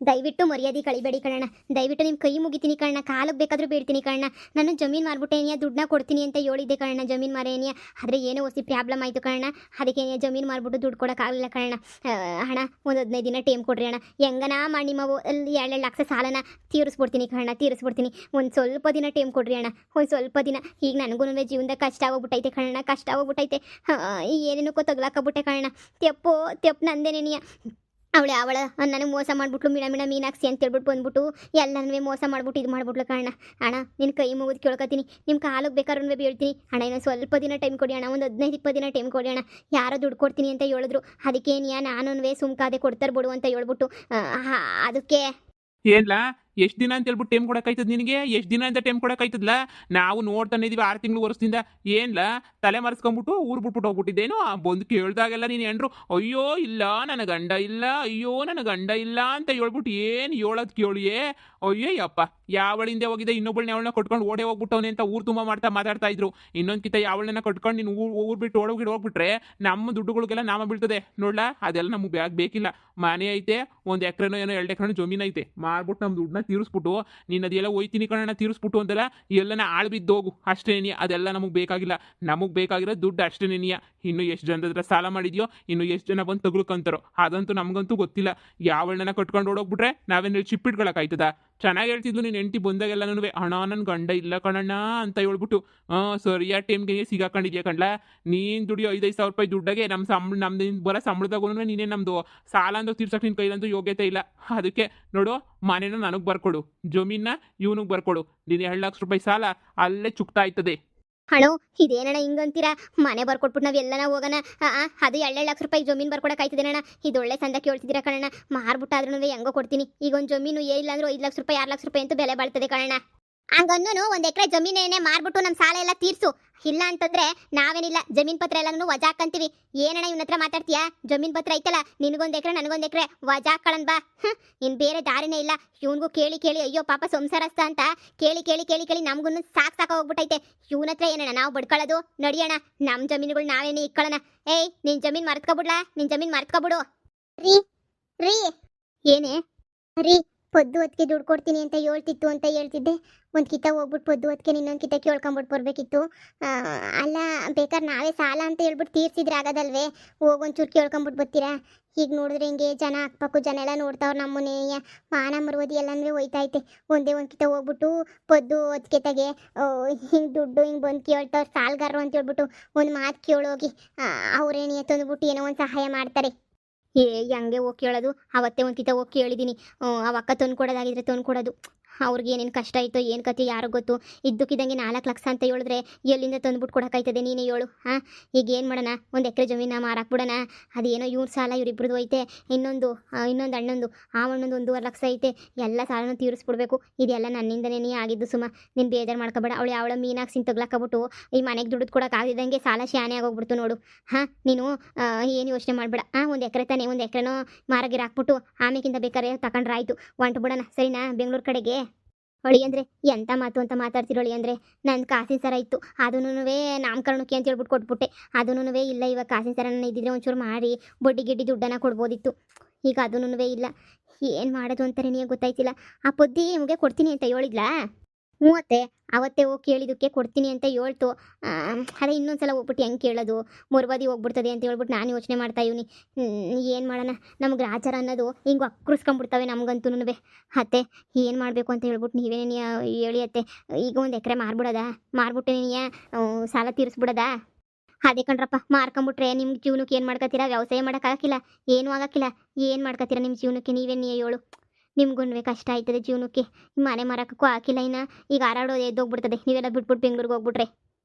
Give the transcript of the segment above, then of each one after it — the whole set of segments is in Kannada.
ದಯವಿಟ್ಟು ಮರ್ಯಾದೆ ಕಳಿಬೇಡಿ ಕಣಣ್ಣ. ದಯವಿಟ್ಟು ನಿಮ್ಮ ಕೈ ಮುಗಿತೀನಿ ಕಣ್ಣ, ಕಾಲಿಗೆ ಬೇಕಾದ್ರೂ ಬೇಡ್ತೀನಿ ಕಣ್ಣ. ನಾನು ಜಮೀನು ಮಾರ್ಬಿಟ್ಟೇನಿಯ, ದುಡ್ಡನ್ನ ಕೊಡ್ತೀನಿ ಅಂತ ಹೇಳಿದ್ದೆ ಕಣ್ಣ, ಜಮೀನು ಮಾರೇನಿಯ. ಆದರೆ ಏನೋ ಹೊಸಿ ಪ್ರಾಬ್ಲಮ್ ಆಯಿತು ಕಣ್ಣ, ಅದಕ್ಕೆ ಜಮೀನು ಮಾರ್ಬಿಟ್ಟು ದುಡ್ಡು ಕೊಡೋಕ್ಕಾಗಲಿಲ್ಲ ಕಣ್ಣ. ಹಣ ಒಂದು 15 ದಿನ ಟೈಮ್ ಕೊಡ್ರಿ ಅಣ್ಣ. ಹೆಂಗನ ಮಾಡಿ ನಿಮ್ಮ ಅಲ್ಲಿ 2 ಲಕ್ಷ ಸಾಲನ ತೀರಿಸ್ಬಿಡ್ತೀನಿ ಕಣ್ಣ, ತೀರಿಸ್ಬಿಡ್ತೀನಿ. ಒಂದು ಸ್ವಲ್ಪ ದಿನ ಟೈಮ್ ಕೊಡ್ರಿ ಅಣ್ಣ, ಒಂದು ಸ್ವಲ್ಪ ದಿನ. ಈಗ ನನಗೂ ಜೀವನದಾಗ ಕಷ್ಟ ಆಗೋಗ್ಬಿಟ್ಟೈತೆ ಕಣ್ಣ, ಕಷ್ಟ ಆಗೋಗ್ಬಿಟ್ಟೈತೆ. ಏನೇನಕ್ಕೋ ತಗ್ಲಾಕಬಿಟ್ಟೆ ಕಣ್ಣ. ತೆಪ್ಪು ನಂದೇನೇನಿಯ. ಅವಳ ನನಗೆ ಮೋಸ ಮಾಡಿಬಿಟ್ಲು, ಮಿಣ ಮೀನಾಕ್ಷಿ ಅಂತ ಹೇಳ್ಬಿಟ್ಟು ಬಂದ್ಬಿಟ್ಟು ಎಲ್ಲನೂ ಮೋಸ ಮಾಡ್ಬಿಟ್ಟು ಇದು ಮಾಡ್ಬಿಟ್ಲು ಕಣ್ಣ. ಅಣ್ಣ ನಿನ್ನ ಕೈ ಮುಗಿದು ಕೇಳ್ಕೊತೀನಿ, ನಿಮ್ಮ ಕಾಲಿಗೆ ಬೇಕಾದ್ರೂ ಬೀಳ್ತೀನಿ ಅಣ್ಣ. ಇನ್ನೊಂದು ಸ್ವಲ್ಪ ದಿನ ಟೈಮ್ ಕೊಡಿ ಅಣ್ಣ, ಒಂದು 15-20 ದಿನ ಟೈಮ್ ಕೊಡಿ ಅಣ್ಣ. ಯಾರೋ ದುಡ್ಡು ಕೊಡ್ತೀನಿ ಅಂತ ಹೇಳಿದ್ರು, ಅದಕ್ಕೇನಿಯ ನಾನು ಸುಮ್ಕಾದೆ ಕೊಡ್ತಾರೆ ಬಿಡು ಅಂತ ಹೇಳ್ಬಿಟ್ಟು ಅದಕ್ಕೆ. ಏನ್ಲಾ ಎಷ್ಟು ದಿನ ಅಂತ ಹೇಳ್ಬಿಟ್ಟು ಟೈಮ್ ಕೊಡೋಕ್ಕಾಯ್ತದ ನಿನಗೆ? ಎಷ್ಟು ದಿನ ಅಂತ ಟೈಮ್ ಕೊಡೋಕ್ಕಾಯ್ತದಲ್ಲ? ನಾವು ನೋಡ್ತಾನೆ ಇದೀವಿ 6 ತಿಂಗಳು ವರ್ಷದಿಂದ. ಏನ್ಲಾ ತಲೆ ಮರೆಸ್ಕೊಂಬಿಟ್ಟು ಊರು ಬಿಟ್ಬಿಟ್ಟು ಹೋಗ್ಬಿಟ್ಟಿದ್ದೇನು? ಬಂದು ಕೇಳ್ದಾಗೆಲ್ಲ ನೀನು ಹೆಂಡ್ರು ಅಯ್ಯೋ ಇಲ್ಲ ನನ್ನ ಗಂಡ ಇಲ್ಲ, ಅಯ್ಯೋ ನನ್ನ ಗಂಡ ಇಲ್ಲ ಅಂತ ಹೇಳ್ಬಿಟ್ಟು ಏನು ಹೇಳೋದು ಕೇಳಿಯೇ? ಅಯ್ಯಯ್ಯಪ್ಪ, ಯಾವಳಿಂದ ಹೋಗಿದೆ ಇನ್ನೊಬ್ಬಳನ್ನ ಅವಳನ್ನ ಕಟ್ಕೊಂಡು ಓಡೇ ಹೋಗ್ಬಿಟ್ಟವನೆ ಅಂತ ಊರು ತುಂಬ ಮಾತಾಡ್ತಾ ಇದ್ರು. ಇನ್ನೊಂದ್ಕಿತ ಯಾವಳನ್ನ ಕಟ್ಕೊಂಡು ನೀನು ಊರು ಬಿಟ್ಟು ಹೋಗ್ಬಿಟ್ರೆ ನಮ್ಮ ದುಡ್ಡುಗಳಿಗೆಲ್ಲ ನಾಮ ಬೀಳ್ತದೆ ನೋಡ್ಲಾ. ಅದೆಲ್ಲ ನಮಗೆ ಬೇಕಿಲ್ಲ. ಮನೆ ಐತೆ, 1 ಎಕರೆನೋ ಏನೋ 2 ಎಕರೆನೋ ಜಮೀನು ಐತೆ, ಮಾರ್ಬಿಟ್ಟು ನಮ್ಮ ದುಡ್ಡನ್ನ ತೀರಿಸ್ಬಿಟ್ಟು ನೀನು ಅದೆಲ್ಲ ಹೋಯ್ತೀನಿ ಕಣ ತೀರಿಸ್ಬಿಟ್ಟು ಅಂತೆಲ್ಲ ಎಲ್ಲನ ಆಳು ಬಿದ್ದೋಗು ಅಷ್ಟೇನಿಯ. ಅದೆಲ್ಲ ನಮಗೆ ಬೇಕಾಗಿಲ್ಲ. ನಮಗೆ ಬೇಕಾಗಿರೋ ದುಡ್ಡು ಅಷ್ಟೇನಿಯ. ಇನ್ನು ಎಷ್ಟು ಜನದ ಹತ್ರ ಸಾಲ ಮಾಡಿದ್ಯೋ, ಇನ್ನು ಎಷ್ಟು ಜನ ಬಂದು ತಗೊಳ್ಕಂತಾರೋ ಅದಂತೂ ನಮಗಂತೂ ಗೊತ್ತಿಲ್ಲ. ಯಾವಳನ್ನ ಕಟ್ಕೊಂಡು ಓಡೋಗ್ಬಿಟ್ರೆ ನಾವೇನು ಚಿಪ್ಪಿಟ್ಕೊಳಕ್ಕಾಯ್ತದ? ಚೆನ್ನಾಗಿ ಹೇಳ್ತಿದ್ಲು ನೀನು ಹೆಂಡತಿ ಬಂದಾಗೆಲ್ಲನೂ ಅಣ್ಣ ನನ್ನ ಗಂಡ ಇಲ್ಲ ಕಣಣ್ಣ ಅಂತ ಹೇಳ್ಬಿಟ್ಟು. ಸರಿಯಾದ ಟೈಮ್ಗೆ ಸಿಗಾಕೊಂಡಿದ್ಯಾ ಕಣ್ಲ. ನೀನು ದುಡಿಯೋ 5-5 ಸಾವಿರ ರೂಪಾಯಿ ದುಡ್ಡಾಗೆ ನಮ್ದು ಬರೋ ಸಂಬಳದಾಗೂ ನೀನೇ ನಮ್ಮದು ಸಾಲ ಅಂತ ತೀರ್ಸಕ್ಕೆ ನಿನ್ನ ಕೈಲಂತೂ ಯೋಗ್ಯತೆ ಇಲ್ಲ. ಅದಕ್ಕೆ ನೋಡು, ಮನೇನ ನನಗೆ ಬರ್ಕೊಡು, ಜಮೀನ ಇವನಿಗೆ ಬರ್ಕೊಡು. ನೀನು 2 ಲಕ್ಷ ರೂಪಾಯಿ ಸಾಲ ಅಲ್ಲೇ ಚುಕ್ತಾ ಆಯ್ತದೆ. ಹಣೋ ಇದೇನಣ್ಣ ಹಿಂಗಂತೀರಾ? ಮನೆ ಬರ್ಕೊಟ್ಬಿಟ್ಟು ನಾವೆಲ್ಲನ ಹೋಗೋಣ. ಅದು 2 ಲಕ್ಷ ರೂಪಾಯಿ ಜಮೀನು ಬರ್ಕೊಡಕ್ಕಾಯ್ತದೇನಣ್ಣ? ಇದು ಒಳ್ಳೆ ಸಂದ ಕೇಳ್ತಿದ್ದೀರಾ ಕಣಣ್ಣ. ಮಾರ್ಬಿಟ್ಟಾದ್ರೂ ಹೆಂಗೋ ಕೊಡ್ತೀನಿ. ಈಗ ಒಂದು ಜಮೀನು ಏನಿಲ್ಲ ಅಂದ್ರೂ 5 ಲಕ್ಷ ರೂಪಾಯಿ 6 ಲಕ್ಷ ರೂಪಾಯಿ ಅಂತೂ ಬೆಲೆ ಬಾಳ್ತದೆ ಕಣಣ್ಣ. ಹಂಗನ್ನೂ 1 ಎಕರೆ ಜಮೀನೇನೆ ಮಾರ್ಬಿಟ್ಟು ನಮ್ಮ ಸಾಲ ಎಲ್ಲ ತೀರ್ಸು. ಇಲ್ಲ ಅಂತಂದ್ರೆ ನಾವೇನಿಲ್ಲ, ಜಮೀನ್ ಪತ್ರ ಎಲ್ಲನೂ ವಜಾ ಹಾಕಂತೀವಿ. ಏನಣ್ಣ ಇವನ ಹತ್ರ ಮಾತಾಡ್ತೀಯಾ? ಜಮೀನ್ ಪತ್ರ ಐತಲ್ಲ, ನಿನಗೊಂದು ಎಕರೆ ನನಗೊಂದು ಎಕರೆ ವಜಾ ಹಾಕೊಳ್ಳೋಣ ಬಾ. ಇನ್ನು ಬೇರೆ ದಾರಿನೇ ಇಲ್ಲ. ಇವನಿಗೂ ಕೇಳಿ ಅಯ್ಯೋ ಪಾಪ ಸಂಸಾರಸ್ಥ ಅಂತ ಕೇಳಿ ನಮಗೂ ಸಾಕ ಹೋಗ್ಬಿಟ್ಟೈತೆ. ಇವನ ಹತ್ರ ಏನಣ್ಣ ನಾವು ಬಡ್ಕೊಳ್ಳೋದು? ನಡಿಯೋಣ, ನಮ್ಮ ಜಮೀನುಗಳು ನಾವೇನೇ ಇಕ್ಕೊಳ್ಳೋಣ. ಏಯ್ ನಿನ್ ಜಮೀನ್ ಮರ್ತ್ಕೊಬಿಡ್ಲಾ? ನಿನ್ ಜಮೀನ್ ಮರ್ತ್ಕೊಬಿಡು. ರೀ ಏನೇ ರೀ, ಪೊದ್ದು ಹೊತ್ತಿಗೆ ದುಡ್ಡು ಕೊಡ್ತೀನಿ ಅಂತ ಹೇಳ್ತಿತ್ತು ಅಂತ ಹೇಳ್ತಿದ್ದೆ. ಒಂದು ಕಿತ್ತ ಹೋಗ್ಬಿಟ್ಟು ಪೊದ್ದು ಹೊತ್ತಿಗೆ ಇನ್ನೊಂದು ಕಿತ್ತ ಕೇಳ್ಕೊಂಬಿಟ್ಟು ಬರ್ಬೇಕಿತ್ತು. ಅಲ್ಲ ಬೇಕಾದ್ರೆ ನಾವೇ ಸಾಲ ಅಂತ ಹೇಳ್ಬಿಟ್ಟು ತೀರ್ಸಿದ್ರೆ ಆಗೋದಲ್ವೇ? ಹೋಗೊಂಚೂರು ಕೇಳ್ಕೊಂಬಿಟ್ಟು ಬರ್ತೀರಾ? ಈಗ ನೋಡಿದ್ರೆ ಹಿಂಗೆ ಜನ ಅಕ್ಕಪಕ್ಕ ಜನ ಎಲ್ಲ ನೋಡ್ತಾವ್ರು. ನಮ್ಮನೆ ಮಾನ ಮರುವದಿ ಎಲ್ಲಂದ್ರೆ ಹೋಯ್ತೈತೆ. ಒಂದೇ ಒಂದು ಕಿತ್ತ ಹೋಗ್ಬಿಟ್ಟು ಪೊದ್ದು ಹೊತ್ತಿಗೆ ತಗೆ ಹಿಂಗೆ ದುಡ್ಡು ಹಿಂಗೆ ಬಂದು ಕೇಳ್ತಾವ್ರು ಸಾಲ್ಗಾರರು ಅಂತ ಹೇಳ್ಬಿಟ್ಟು ಒಂದು ಮಾತು ಕೇಳೋಗಿ ಅವ್ರೇನೇ ತಂದುಬಿಟ್ಟು ಏನೋ ಒಂದು ಸಹಾಯ ಮಾಡ್ತಾರೆ. ಹಂಗೆ ಹೋಗಿ ಕೇಳೋದು. ಅವತ್ತೇ ಒಂದು ಕಿತ ಹೋಗಿ ಕೇಳಿದ್ದೀನಿ. ಅವಕ್ಕ ತಂದು ಕೊಡೋದಾಗಿದ್ರೆ ತಂದು ಕೊಡೋದು. ಅವ್ರಿಗೆ ಏನೇನು ಕಷ್ಟ ಆಯಿತೋ ಏನು ಕತೆ ಯಾರೋ ಗೊತ್ತು. ಇದ್ದಕ್ಕಿದ್ದಂಗೆ 4 ಲಕ್ಷ ಅಂತ ಹೇಳಿದ್ರೆ ಎಲ್ಲಿಂದ ತಂದುಬಿಟ್ಟು ಕೊಡೋಕ್ಕಾಯ್ತದೆ? ನೀನೇ ಹೇಳು. ಈಗ ಏನು ಮಾಡೋಣ? 1 ಎಕರೆ ಜಮೀನ ಮಾರಾಕ್ಬಿಡೋಣ. ಅದೇನೋ ಇವ್ರ ಸಾಲ ಇವರಿಬ್ರದ್ದು ಐತೆ, ಇನ್ನೊಂದು ಅಣ್ಣಂದು ಆ ಅಣ್ಣಂದು 1.5 ಲಕ್ಷ ಐತೆ. ಎಲ್ಲ ಸಾಲನೂ ತೀರಿಸ್ಬಿಡ್ಬೇಕು. ಇದೆಲ್ಲ ನನ್ನಿಂದನೇ ಆಗಿದ್ದು ಸುಮ. ನೀನು ಬೇಜಾರು ಮಾಡ್ಕೊಬೇಡ. ಅವಳ ಮೀನಾಕ್ಸಿನ ತಗ್ಲಾಕಬಿಟ್ಟು ಈ ಮನೆಗೆ ದುಡ್ಡು ಕೊಡೋಕ್ಕಾಗದಿದ್ದಂಗೆ ಸಾಲ ಶಾನೆ ಆಗೋಗ್ಬಿಡ್ತು ನೋಡು. ನೀನು ಏನು ಯೋಚನೆ ಮಾಡಬೇಡ. 1 ಎಕರೆ ತಾನೇ, 1 ಎಕರೆನೋ ಮಾರಾಗಿರ ಹಾಕ್ಬಿಟ್ಟು ಆಮೇಕಿಂತ ಬೇಕಾದ್ರೆ ತಗೊಂಡ್ರೆ ಆಯಿತು. ಹೊಂಟು ಬಿಡೋಣ ಸರಿನಾ ಬೆಂಗಳೂರು ಕಡೆಗೆ? ಹೊಳಿ ಅಂದರೆ ಎಂಥ ಮಾತು ಅಂತ ಮಾತಾಡ್ತಿರೋಳಿ ಅಂದರೆ, ನನ್ನ ಕಾಸಿನ ಸರ ಇತ್ತು, ಅದನ್ನೂ ನಾಮಕರಣಕ್ಕೆ ಅಂತ ಹೇಳ್ಬಿಟ್ಟು ಕೊಟ್ಬಿಟ್ಟೆ. ಅದನ್ನೂ ಇಲ್ಲ. ಇವಾಗ ಕಾಸಿನ ಸರ ಇದ್ದಿದ್ರೆ ಒಂಚೂರು ಮಾಡಿ ಬಡ್ಡಿ ಗಿಡ್ಡಿ ದುಡ್ಡನ್ನು ಕೊಡ್ಬೋದಿತ್ತು. ಈಗ ಅದನ್ನೂ ಇಲ್ಲ. ಏನು ಮಾಡೋದು ಅಂತಾರೆ ನೀನು ಗೊತ್ತಾಯ್ತಿಲ್ಲ. ಆ ಪೊದ್ದಿ ನಿಮಗೆ ಕೊಡ್ತೀನಿ ಅಂತ ಹೇಳಿದ್ಲಾ? ಅವತ್ತೇ ಹೋಗಿ ಕೇಳಿದ್ದಕ್ಕೆ ಕೊಡ್ತೀನಿ ಅಂತ ಹೇಳ್ತು. ಅದೇ ಇನ್ನೊಂದ್ಸಲ ಹೋಗ್ಬಿಟ್ಟು ಹೆಂಗೆ ಕೇಳೋದು? ಮುರ್ಬದಿ ಹೋಗ್ಬಿಡ್ತದೆ ಅಂತ ಹೇಳ್ಬಿಟ್ಟು ನಾನು ಯೋಚನೆ ಮಾಡ್ತಾ ಇವ್ನಿ. ಏನು ಮಾಡೋಣ? ನಮ್ಗೆ ರಾಜರ ಅನ್ನೋದು ಹಿಂಗೆ ಅಕ್ರಿಸ್ಕೊಂಡ್ಬಿಡ್ತವೆ ನಮಗಂತೂ. ಅತ್ತೆ ಏನು ಮಾಡಬೇಕು ಅಂತ ಹೇಳ್ಬಿಟ್ಟು ನೀವೇನೇ ಹೇಳಿ ಅತ್ತೆ. ಈಗ 1 ಎಕರೆ ಮಾರ್ಬಿಟ್ಟೆ ನೀ ಸಾಲ ತೀರಿಸ್ಬಿಡೋದಾ? ಅದೇ ಕಣ್ರಪ್ಪ, ಮಾರ್ಕೊಂಬಿಟ್ರೆ ನಿಮ್ಮ ಜೀವನಕ್ಕೆ ಏನು ಮಾಡ್ಕೊತೀರಾ? ವ್ಯವಸಾಯ ಮಾಡೋಕ್ಕಾಗಕ್ಕಿಲ್ಲ, ಏನೂ ಆಗೋಕ್ಕಿಲ್ಲ. ಏನು ಮಾಡ್ಕೊತೀರಾ ನಿಮ್ಮ ಜೀವನಕ್ಕೆ? ನೀವೇನೇ ಹೇಳು. ನಿಮ್ಗೂ ಕಷ್ಟ ಆಯ್ತದೆ ಜೀವನಕ್ಕೆ. ಮನೆ ಮಾರಕ್ಕೂ ಹಾಕಿಲ್ಲ. ಇನ್ನು ಈಗ ಆರಾಡೋದು ಎದ್ದೋಗ್ಬಿಡ್ತದೆ. ನೀವೆಲ್ಲ ಬಿಟ್ಬಿಟ್ಟು ಬೆಂಗ್ಳೂರಿಗೆ ಹೋಗ್ಬಿಟ್ರೆ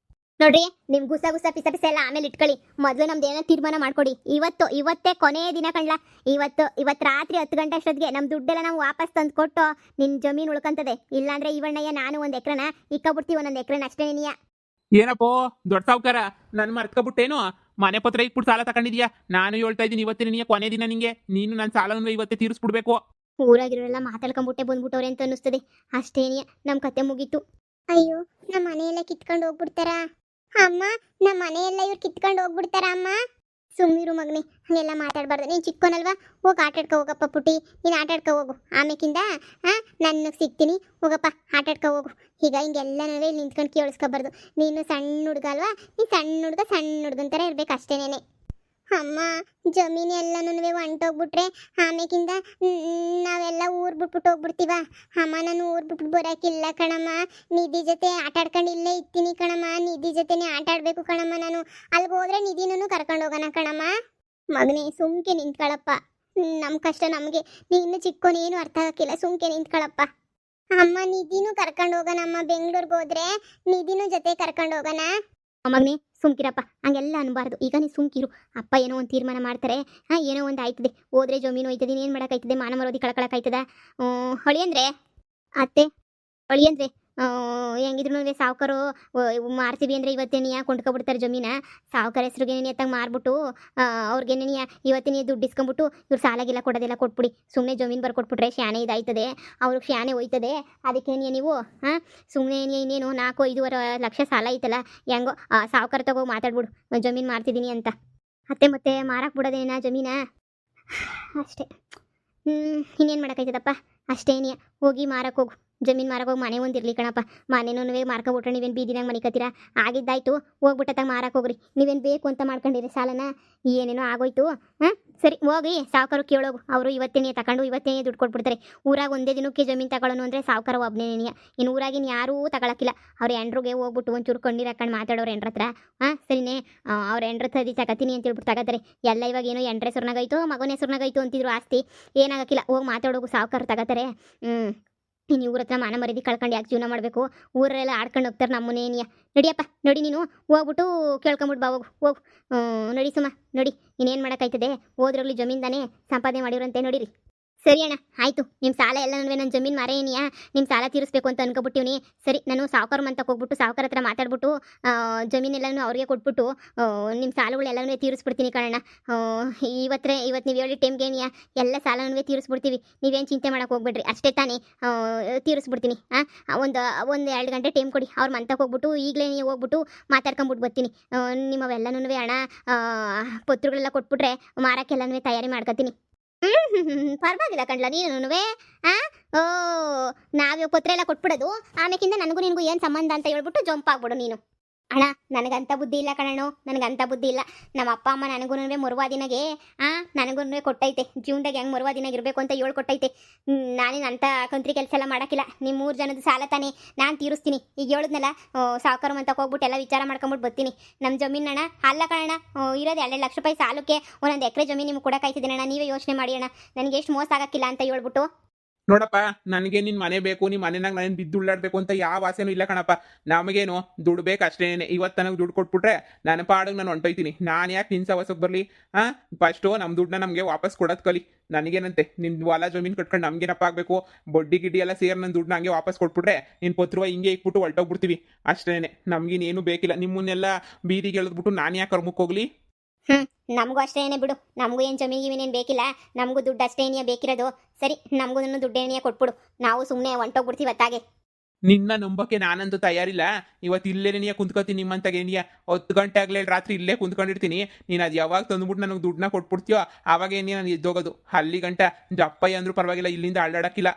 ನೋಡ್ರಿ. ನಿಮ್ ಗುಸ ಪಿಸ ಎಲ್ಲ ಆಮೇಲೆ ಇಟ್ಕೊಳ್ಳಿ. ಮೊದಲು ನಮ್ದು ಏನೋ ತೀರ್ಮಾನ ಮಾಡ್ಕೊಡಿ. ಇವತ್ತೇ ಕೊನೆಯ ದಿನ ಕಣ್ಲ. ಇವತ್ತು ರಾತ್ರಿ 10 ಗಂಟೆ ಅಷ್ಟೊತ್ತಿಗೆ ನಮ್ಮ ದುಡ್ಡೆಲ್ಲ ನಾವು ವಾಪಸ್ ತಂದು ಕೊಟ್ಟು ನಿನ್ನ ಜಮೀನು ಉಳ್ಕೊಂತದೆ. ಇಲ್ಲಾಂದ್ರೆ ಇವಣ್ಣಯ್ಯ ನಾನು 1 ಎಕರೆನ ಇಕ್ಕಬಿಡ್ತೀವಿ. 1 ಎಕರೆನ ಅಷ್ಟೇ ನೀಯ. ಏನಪ್ಪೋ ದೊಡ್ಡ ಸಾವುಕಾರ, ನನ್ನ ಮರ್ತ್ಕೊಬಿಟ್ಟೇನು? ಮನೆ ಪತ್ರ ಇಟ್ಬಿಟ್ಟು ಸಾಲ ತಗೊಂಡಿದ್ಯಾ? ನಾನು ಹೇಳ್ತಾ ಇದ್ದೀನಿ ಇವತ್ತೇ ನೀನು ಕೊನೆ ದಿನ. ನಿಂಗೆ ನೀನು ನನ್ನ ಸಾಲವನ್ನು ಇವತ್ತೇ ತೀರಿಸ್ಬಿಡ್ಬೇಕು. ಊರಾಗಿರೋರೆಲ್ಲ ಮಾತಾಡ್ಕೊಂಬಿಟ್ಟೆ ಬಂದ್ಬಿಟ್ಟವ್ರೆ ಅಂತ ಅನ್ನಿಸ್ತದೆ. ಅಷ್ಟೇನಿಯ ನಮ್ಮ ಕತೆ ಮುಗೀತು. ಅಯ್ಯೋ ನಮ್ಮ ಮನೆಯೆಲ್ಲ ಕಿತ್ಕೊಂಡು ಹೋಗ್ಬಿಡ್ತಾರಾ ಅಮ್ಮ? ನಮ್ಮ ಮನೆಯೆಲ್ಲ ಇವ್ರು ಕಿತ್ಕೊಂಡು ಹೋಗ್ಬಿಡ್ತಾರಾ ಅಮ್ಮ? ಸುಮ್ಮನಿರು ಮಗನೇ, ಹಂಗೆಲ್ಲ ಮಾತಾಡಬಾರ್ದು. ನೀನು ಚಿಕ್ಕೋನಲ್ವಾ, ಹೋಗಿ ಆಟಾಡ್ಕೊ ಹೋಗಪ್ಪ ಪುಟಿ. ನೀನು ಆಟಾಡ್ಕೊ ಹೋಗು. ಆಮೇಕಿಂದ ನನಗೆ ಸಿಗ್ತೀನಿ, ಹೋಗಪ್ಪ ಆಟಾಡ್ಕೊ ಹೋಗು. ಈಗ ಹಿಂಗೆಲ್ಲನೂ ಇಲ್ಲಿ ನಿಂತ್ಕೊಂಡು ಕೇಳಿಸ್ಕೊಬಾರ್ದು. ನೀನು ಸಣ್ಣ ಹುಡುಗ ಅಲ್ವಾ, ನೀನು ಸಣ್ಣ ಹುಡುಗನ ಥರ ಇರ್ಬೇಕು ಅಷ್ಟೇನೇನೆ. ಅಮ್ಮ, ಜಮೀನು ಎಲ್ಲನೂ ಹೊಂಟೋಗ್ಬಿಟ್ರೆ ಆಮೇಕಿಂದ ನಾವೆಲ್ಲ ಊರು ಬಿಟ್ಬಿಟ್ಟು ಹೋಗ್ಬಿಡ್ತೀವ. ಅಮ್ಮ, ನಾನು ಊರು ಬಿಟ್ಬಿಟ್ಟು ಬರೋಕ್ಕಿಲ್ಲ ಕಣಮ್ಮ. ನಿಧಿ ಜೊತೆ ಆಟಾಡ್ಕೊಂಡು ಇಲ್ಲೇ ಇರ್ತೀನಿ ಕಣಮ್ಮ. ನಿಧಿ ಜೊತೆನೇ ಆಟಾಡಬೇಕು ಕಣಮ್ಮ. ನಾನು ಅಲ್ಲಿಗೆ ಹೋದ್ರೆ ನಿಧಿನೂ ಕರ್ಕೊಂಡು ಹೋಗೋಣ ಕಣಮ್ಮ. ಮಗನೇ, ಸುಮ್ಕೆ ನಿಂತ್ಕೊಳಪ್ಪ. ನಮ್ಮ ಕಷ್ಟ ನಮಗೆ. ನೀನು ಚಿಕ್ಕೋನೇನು ಅರ್ಥ ಆಗಕ್ಕಿಲ್ಲ, ಸುಮ್ಕೆ ನಿಂತ್ಕೊಳಪ್ಪ. ಅಮ್ಮ, ನಿಧಿನೂ ಕರ್ಕೊಂಡು ಹೋಗೋಣ ಅಮ್ಮ. ಬೆಂಗಳೂರಿಗೆ ಹೋದ್ರೆ ನಿಧಿನೂ ಜೊತೆ ಕರ್ಕೊಂಡು ಹೋಗೋಣ. ಮಗನೇ, ಸುಮ್ಕಿರಪ್ಪ, ಹಂಗೆಲ್ಲ ಅನ್ಬಾರ್ದು. ಈಗ ನೀನು ಸುಮ್ಕಿರು. ಅಪ್ಪ ಏನೋ ಒಂದು ತೀರ್ಮಾನ ಮಾಡ್ತಾರೆ. ಏನೋ ಒಂದು ಆಯ್ತದೆ. ಹೋದ್ರೆ ಜಮೀನು ಹೋಯ್ತದೆ, ಏನು ಮಾಡೋಕ್ಕಾಯ್ತದೆ? ಮಾನ ಮರೋದಿ ಕಳ್ಕೊಳಕ್ಕಾಯ್ತದ? ಹೊಳಿ ಅಂದರೆ ಅತ್ತೆ, ಹೊಳಿ ಅಂದರೆ ಹೆಂಗಿದ್ರು ಸಾವುಕಾರು ಮಾರ್ತೀವಿ ಅಂದರೆ ಇವತ್ತೇನೆ ಕೊಂಡ್ಕೊಬಿಡ್ತಾರೆ ಜಮೀನ. ಸಾವುಕಾರ ಹೆಸ್ರಿಗೆ ಎತ್ತಾಗ ಮಾರ್ಬಿಟ್ಟು ಅವ್ರಿಗೇನೆ ಇವತ್ತೇನೆ ದುಡ್ಡು ಇಸ್ಕೊಂಬಿಟ್ಟು ಇವ್ರು ಸಾಲಾಗಿಲ್ಲ ಕೊಡೋದೆಲ್ಲ ಕೊಟ್ಬಿಡಿ. ಸುಮ್ಮನೆ ಜಮೀನು ಬರ್ಕೊಟ್ಬಿಟ್ರೆ ಶಾನೆ ಇದಾಯ್ತದೆ, ಅವ್ರಿಗೆ ಶಾನೆ ಹೋಯ್ತದೆ. ಅದಕ್ಕೇನೆ ನೀವು ಸುಮ್ಮನೆ ಇನ್ನೇನು 4-5 ಲಕ್ಷ ಸಾಲ ಐತಲ್ಲ, ಹೆಂಗೋ ಸಾವುಕಾರ ತಗೋ ಮಾತಾಡ್ಬಿಡು, ಜಮೀನು ಮಾರ್ತಿದ್ದೀನಿ ಅಂತ. ಅತ್ತೆ ಮತ್ತೆ ಮಾರಕ್ಕೆ ಬಿಡೋದೇನ ಜಮೀನ? ಅಷ್ಟೇ. ಇನ್ನೇನು ಮಾಡೋಕ್ಕಾಯ್ತದಪ್ಪ? ಅಷ್ಟೇನೇ. ಹೋಗಿ ಮಾರಕ್ಕೆ ಹೋಗು, ಜಮೀನು ಮಾರಕ್ಕೆ ಹೋಗಿ. ಮನೆ ಒಂದಿರಲಿ ಕಣಪ್ಪ. ಮನೆನೂ ಮಾರ್ಕೊಬಿಟ್ರೆ ನೀವೇನು ಬೀದಿನಾಗ ಮನಿಕತ್ತೀರಾ? ಆಗಿದ್ದಾಯ್ತು, ಹೋಗ್ಬಿಟ್ಟತ್ತಾಗ ಮಾರಕ್ಕೆ ಹೋಗ್ರಿ. ನೀವೇನು ಬೇಕು ಅಂತ ಮಾಡ್ಕೊಂಡಿರಿ ಸಾಲನ? ಏನೇನೋ ಆಗೋಯ್ತು. ಸರಿ, ಹೋಗಿ ಸಾವುಕಾರ ಕೇಳೋಗು. ಅವರು ಇವತ್ತೇನೆ ತಗೊಂಡು ಇವತ್ತೇನೆ ದುಡ್ಡು ಕೊಟ್ಬಿಡ್ತಾರೆ. ಊರಾಗ ಒಂದೇ ದಿನಕ್ಕೆ ಜಮೀನು ತಗೊಳ್ಳೋನು ಅಂದರೆ ಸಾವುಕಾರ ಒಬ್ಬನೇನೆ. ಇನ್ನು ಊರಾಗಿನ ಯಾರೂ ತಗೊಳಕ್ಕಿಲ್ಲ. ಅವ್ರ ಹೆಂಡ್ರಿಗೆ ಹೋಗ್ಬಿಟ್ಟು ಒಂಚೂರು ಕಣ್ಣೀರು ಹಾಕೊಂಡು ಮಾತಾಡೋರು ಹೆಂಡ್ರ ಹತ್ರ. ಸರಿನೇ, ಅವ್ರ ಹೆಂಡ್ರ ತದಿ ತಗತೀನಿ ಅಂತ ಹೇಳ್ಬಿಟ್ಟು ತಗೋತಾರೆ. ಎಲ್ಲ ಇವಾಗ ಏನೋ ಹೆಂಡ್ರ ಹೆಸ್ರನಾಗೈತೋ ಮಗನ ಹೆಸ್ರನಾಗೈತೋ ಅಂತಿದ್ರು. ಆಸ್ತಿ ಏನಾಗಕ್ಕಿಲ್ಲ, ಹೋಗಿ ಮಾತಾಡೋಗು. ಸಾವುಕಾರ ತಗೋತಾರೆ. ಇನ್ನು ಇವ್ರ ಹತ್ರ ಮಾನ ಮರ್ಯಾದೆ ಕಳ್ಕೊಂಡು ಯಾಕೆ ಜೀವನ ಮಾಡಬೇಕು? ಊರೆಲ್ಲ ಆಡ್ಕೊಂಡು ಹೋಗ್ತಾರೆ ನಮ್ಮನೇನಿಯ. ನಡಿಯಪ್ಪ, ನಡಿ, ನೀನು ಹೋಗ್ಬಿಟ್ಟು ಕೇಳ್ಕೊಂಬಿಟ್ಟು ಬಾ. ಹೋಗು ನಡಿ ಸುಮ್ಮ, ನಡಿ. ಇನ್ನೇನು ಮಾಡೋಕ್ಕಾಯ್ತದೆ? ಹೋದ್ರಲ್ಲಿ ಜಮೀನ್ದಾನೆ ಸಂಪಾದನೆ ಮಾಡಿವ್ರಂತೆ, ನೋಡಿರಿ. ಸರಿ ಅಣ್ಣ, ಆಯಿತು. ನಿಮ್ಮ ಸಾಲ ಎಲ್ಲ ನನ್ನ ಜಮೀನು ಮಾರೇನಿಯಾ, ನಿಮ್ಮ ಸಾಲ ತೀರಿಸ್ಬೇಕು ಅಂತ ಅನ್ಕೊಬಿಟ್ಟಿವ್ನಿ. ಸರಿ, ನಾನು ಸಾವುಕಾರ ಮಂತಕ್ಕೆ ಹೋಗ್ಬಿಟ್ಟು ಸಾವುಕಾರ ಹತ್ರ ಮಾತಾಡ್ಬಿಟ್ಟು ಜಮೀನೆಲ್ಲನೂ ಅವ್ರಿಗೆ ಕೊಟ್ಬಿಟ್ಟು ನಿಮ್ಮ ಸಾಲಗಳೆಲ್ಲನೂ ತೀರಿಸ್ಬಿಡ್ತೀನಿ ಕಣಣ್ಣ. ಇವತ್ತು ನೀವು ಹೇಳಿ ಟೈಮ್ಗೇನಿಯಾ ಎಲ್ಲ ಸಾಲನೂ ತೀರಿಸ್ಬಿಡ್ತೀವಿ. ನೀವೇನು ಚಿಂತೆ ಮಾಡೋಕೆ ಹೋಗ್ಬೇಡ್ರಿ, ಅಷ್ಟೇ ತಾನೇ. ತೀರಿಸ್ಬಿಡ್ತೀನಿ. ಒಂದು 2 ಗಂಟೆ ಟೈಮ್ ಕೊಡಿ. ಅವ್ರ ಮಂತಕ್ಕೆ ಹೋಗ್ಬಿಟ್ಟು ಈಗಲೇ ನೀವು ಹೋಗ್ಬಿಟ್ಟು ಮಾತಾಡ್ಕೊಂಬಿಟ್ಟು ಬರ್ತೀನಿ. ನಿಮ್ಮವೆಲ್ಲನೂ ಹಣ ಪತ್ರಗಳೆಲ್ಲ ಕೊಟ್ಬಿಟ್ರೆ ಮಾರಕ್ಕೆಲ್ಲನೂ ತಯಾರಿ ಮಾಡ್ಕೊತೀನಿ. ಪರವಾಗಿಲ್ಲ ಕಣ್ಲ, ನೀನು ನಾವೇ ಪತ್ರ ಎಲ್ಲ ಕೊಟ್ಬಿಡೋದು. ಆಮೇಕಿಂದ ನನಗೂ ನಿನಗೂ ಏನು ಸಂಬಂಧ ಅಂತ ಹೇಳ್ಬಿಟ್ಟು ಜಂಪ್ ಆಗ್ಬಿಡು ನೀನು. ಅಣ್ಣ, ನನಗಂತ ಬುದ್ಧಿ ಇಲ್ಲ ಕಣಣ್ಣು, ನನಗಂತ ಬುದ್ಧಿ ಇಲ್ಲ. ನಮ್ಮ ಅಪ್ಪ ಅಮ್ಮ ನನಗೂ ಮರುವಾದಿನಾಗೆ ನನಗೂ ಕೊಟ್ಟೈತೆ. ಜೀವನದಾಗ ಹೆಂಗೆ ಮರುವಾದಿನಾಗ ಇರಬೇಕು ಅಂತ ಹೇಳ್ಕೊಟ್ಟೈತೆ. ನಾನೇನು ಅಂಥ ಕಂತ್ರಿ ಕೆಲಸ ಎಲ್ಲ ಮಾಡೋಕ್ಕಿಲ್ಲ. ನಿಮ್ಮ 3 ಜನದ ಸಾಲ ತಾನೇ ನಾನು ತೀರಿಸ್ತೀನಿ. ಈಗ ಹೇಳಿದ್ನಲ್ಲ, ಸಾವುಕಾರ ಅಂತ ಹೋಗ್ಬಿಟ್ಟು ಎಲ್ಲ ವಿಚಾರ ಮಾಡ್ಕೊಂಬಿಟ್ಟು ಬರ್ತೀನಿ. ನಮ್ಮ ಜಮೀನು ಅಣ್ಣ ಅಲ್ಲ ಕಣಣ್ಣ, ಇರೋದು 2 ಲಕ್ಷ ರೂಪಾಯಿ ಸಾಲಕ್ಕೆ 1 ಎಕರೆ ಜಮೀನು ನಿಮ್ಗೆ ಕೊಡೋಕ್ಕಾಯ್ತಿದ್ದೀನಿ ಅಣ್ಣ. ನೀವೇ ಯೋಚನೆ ಮಾಡಿ ಅಣ್ಣ, ನನಗೆ ಎಷ್ಟು ಮೋಸ ಆಗಕ್ಕಿಲ್ಲ ಅಂತ ಹೇಳ್ಬಿಟ್ಟು. ನೋಡಪ್ಪ, ನನಗೆ ನಿನ್ನ ಮನೆ ಬೇಕು, ನಿಮ್ಮ ಮನೆನಾಗ ನಾನು ಬಿದ್ದು ಉಳ್ಳಾಡಬೇಕು ಅಂತ ಯಾವ ಆಸೆನೂ ಇಲ್ಲ ಕಣಪ್ಪ. ನಮಗೇನು ದುಡ್ಡು ಬೇಕು ಅಷ್ಟೇನೆ. ಇವತ್ತು ನನಗೆ ದುಡ್ಡು ಕೊಟ್ಬಿಟ್ರೆ ನನ್ನ ಪಾಡಿಗೆ ನಾನು ಹೊಂಟೋಯ್ತೀನಿ. ನಾನು ಯಾಕೆ ನಿನ್ನ ಸವಸಕ್ಕೆ ಬರಲಿ? ಫಸ್ಟು ನಮ್ಮ ದುಡ್ಡನ್ನ ನಮಗೆ ವಾಪಸ್ ಕೊಡೋದು ಕಲಿ. ನನಗೇನಂತೆ, ನಿನ್ನ ಹೊಲ ಜಮೀನು ಕಟ್ಕೊಂಡು ನಮಗೇನಪ್ಪ ಆಗಬೇಕು? ಬಡ್ಡಿ ಗಿಡ್ಡಿ ಎಲ್ಲ ಸೇರಿ ನನ್ನ ದುಡ್ಡನ್ನ ಹಂಗೆ ವಾಪಸ್ ಕೊಟ್ಬಿಟ್ರೆ ನಿನ್ನ ಪತ್ರವ ಹಿಂಗೆ ಇಟ್ಬಿಟ್ಟು ಹೊಲ್ಟೋಗ್ಬಿಡ್ತೀವಿ ಅಷ್ಟೇನೆ. ನಮಗಿನ್ನೇನು ಬೇಕಿಲ್ಲ. ನಿಮ್ಮನ್ನೆಲ್ಲ ಬೀದಿಗೆ ಎಳೆದ್ಬಿಟ್ಟು ನಾನು ಯಾಕೆ ಕರ್ಮಕ್ಕೆ ಹೋಗ್ಲಿ? ನಮಗೂ ಅಷ್ಟೇ ಏನೇ ಬಿಡು. ನಮಗೂ ಏನು ಜಮೀನಿಗೇನೇನು ಬೇಕಿಲ್ಲ. ನಮಗೂ ದುಡ್ಡು ಅಷ್ಟೇ ಏನಿಯ ಬೇಕಿರೋದು. ಸರಿ, ನಮಗೂ ದುಡ್ಡು ಏನಿಯ ಕೊಟ್ಬಿಡು. ನಾವು ಸುಮ್ಮನೆ ಹೊಂಟೋಗ್ಬಿಡ್ತೀವಿ ಅತ್ತಾಗೆ. ನಿನ್ನ ನಂಬಕ್ಕೆ ನಾನಂತೂ ತಯಾರಿಲ್ಲ. ಇವತ್ತು ಇಲ್ಲೇ ನೀ ಕುಂತ್ಕೋತೀನಿ. ನಿಮ್ಮಂತಾಗೇನಿಯ 10 ಗಂಟೆ ಆಗಲೇ ರಾತ್ರಿ ಇಲ್ಲೇ ಕುಂತ್ಕೊಂಡಿರ್ತೀನಿ. ನೀನು ಅದು ಯಾವಾಗ ತಂದುಬಿಟ್ಟು ನನಗೆ ದುಡ್ಡನ್ನ ಕೊಟ್ಬಿಡ್ತೀಯೋ ಆವಾಗೇನಿ ನಾನು ಎದ್ದೋಗೋದು. ಅಲ್ಲಿ ಗಂಟ ಜಪ್ಪಯ್ಯ ಅಂದ್ರೂ ಪರವಾಗಿಲ್ಲ, ಇಲ್ಲಿಂದ ಅಳ್ಳಾಡಕ್ಕಿಲ್ಲ.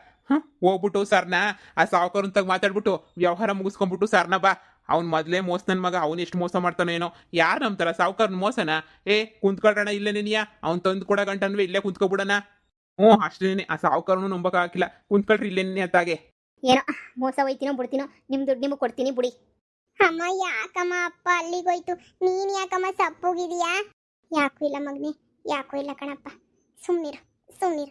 ಹೋಗ್ಬಿಟ್ಟು ಸರ್ನ ಆ ಸಾವುಕಾರಂತಾಗ ಮಾತಾಡ್ಬಿಟ್ಟು ವ್ಯವಹಾರ ಮುಗಿಸ್ಕೊಂಡ್ಬಿಟ್ಟು ಸರ್ನ ಬಾ. ಅವ್ನು ಮೊದಲೇ ಮೋಸ ನನ್ನ ಮಗ. ಅವ್ನು ಎಷ್ಟು ಮೋಸ ಮಾಡ್ತಾನೋ ಏನೋ. ಯಾರು ನಂಬ್ತಾರ ಸಾವುಕಾರ ಮೋಸನ? ಕುಂತ್ಕೊಳ್ರಣ ಇಲ್ಲೇ ನೀನಿಯ. ಅವ್ನು ತಂದು ಕೊಡೋ ಗಂಟನ್ವೇ ಇಲ್ಲೇ ಕುಂತ್ಕೊಬಿಡಣ. ಅಷ್ಟೇನೆ. ಆ ಸಾವುಕಾರನು ನಂಬಕ್ಕಾಗಿಲ್ಲ. ಕುಂತ್ಕೊಳ್ರಿ ಇಲ್ಲೇನೇ ಅತ್ತಾಗೆ. ಏನೋ ಮೋಸ ಹೋಯ್ತೀನೋ ಬಿಡ್ತೀನೋ, ನಿಮ್ಮ ದುಡ್ಡು ನಿಮಗೆ ಕೊಡ್ತೀನಿ ಬಿಡಿ. ಅಮ್ಮ, ಯಾಕಮ್ಮ ಅಪ್ಪ ಅಲ್ಲಿಗೋಯ್ತು? ನೀನು ಯಾಕಮ್ಮ ಸಪ್ಪೋಗಿದೀಯಾ? ಯಾಕೂ ಇಲ್ಲ ಮಗನೇ, ಯಾಕೂ ಇಲ್ಲ ಕಣಪ್ಪ. ಸುಮ್ಮನಿರು.